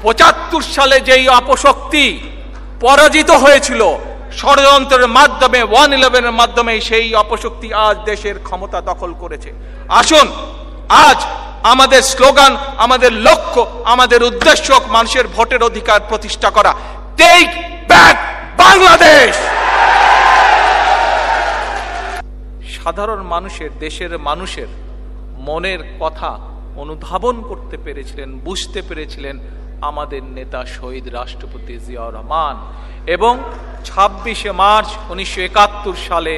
৭৫ সালে যেই অপশক্তি পরাজিত হয়েছিল ষড়যন্ত্রের মাধ্যমে 111-এর মাধ্যমে, সেই অপশক্তি আজ দেশের ক্ষমতা দখল করেছে। আসুন আজ আমাদের স্লোগান, আমাদের লক্ষ্য, আমাদের উদ্দেশ্য মানুষের ভোটের অধিকার প্রতিষ্ঠা করা। Take back Bangladesh. সাধারণ মানুষের, দেশের মানুষের মনের কথা অনুধাবন করতে পেরেছিলেন, বুঝতে পেরেছিলেন আমাদের নেতা শহীদ রাষ্ট্রপতি জিয়াউর রহমান। এবং 26শে মার্চ 1971 সালে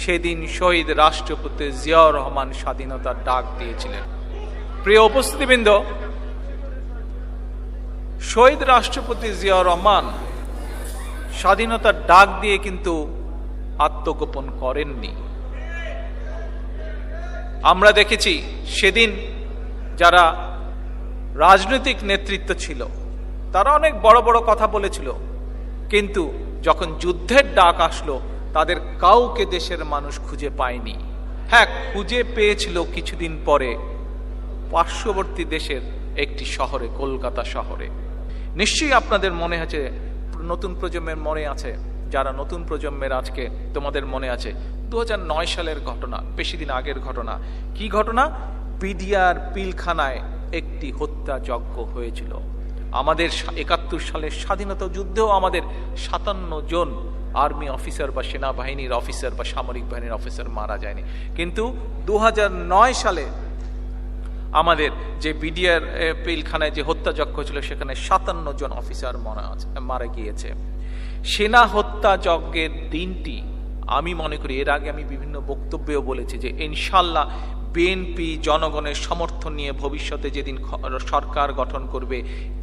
সেদিন শহীদ রাষ্ট্রপতি জিয়াউর রহমান স্বাধীনতার ডাক দিয়েছিলেন। প্রিয় উপস্থিতিবৃন্দ, শহীদ রাষ্ট্রপতি জিয়াউর রহমান স্বাধীনতার ডাক দিয়ে কিন্তু আত্মগোপন করেননি। আমরা দেখেছি সেদিন যারা রাজনৈতিক নেতৃত্ব ছিল তারা অনেক বড় বড় কথা বলেছিল, কিন্তু যখন যুদ্ধের ডাক আসলো তাদের কাউকে দেশের মানুষ খুঁজে পায়নি। হ্যাঁ, খুঁজে পেয়েছিল কিছুদিন পরে পার্শ্ববর্তী দেশের একটি শহরে, কলকাতা শহরে। নিশ্চয়ই আপনাদের মনে আছে, নতুন প্রজন্মের মনে আছে, যারা নতুন প্রজন্মের আজকে তোমাদের মনে আছে 2009 সালের ঘটনা, বেশি দিন আগের ঘটনা। কি ঘটনা? বিডিআর পিলখানায় একটি হত্যাযজ্ঞ হয়েছিল। আমাদের 71 সালের স্বাধীনতা যুদ্ধেও আমাদের 57 জন আর্মি অফিসার বা সেনাবাহিনীর অফিসার বা সামরিক বাহিনীর অফিসার মারা যায়নি, কিন্তু 2009 সালে আমাদের যে বিডিআর পিলখানায় যে হত্যাযজ্ঞ ছিল সেখানে 57 জন অফিসার মারা গিয়েছে। সেনা হত্যাযজ্ঞের দিনটি আমি মনে করি, এর আগে আমি বিভিন্ন বক্তব্যেও বলেছি যে ইনশাল্লাহ বিএনপি জনগণের সমর্থন নিয়ে ভবিষ্যতে যেদিন সরকার গঠন করবে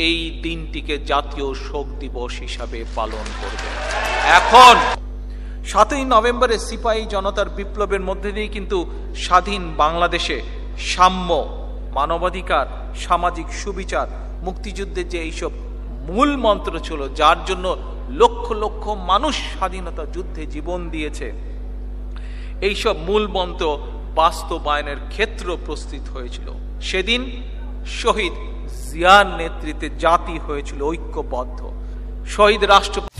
এই দিনটিকে জাতীয় শোক দিবস হিসাবে পালন করবে। এখন 7ই নভেম্বরের সিপাহী জনতার বিপ্লবের মধ্যে দিয়ে কিন্তু স্বাধীন বাংলাদেশে সাম্য, মানবাধিকার, সামাজিক সুবিচার, মুক্তিযুদ্ধের যে এইসব মূল মন্ত্র ছিল, যার জন্য লক্ষ লক্ষ মানুষ স্বাধীনতা যুদ্ধে জীবন দিয়েছে, এইসব মূল মন্ত্র বাস্তবায়নের ক্ষেত্র প্রস্তুত হয়েছিল। সেদিন শহীদ জিয়ার নেতৃত্বে জাতি হয়েছিল ঐক্যবদ্ধ। শহীদ রাষ্ট্রপতি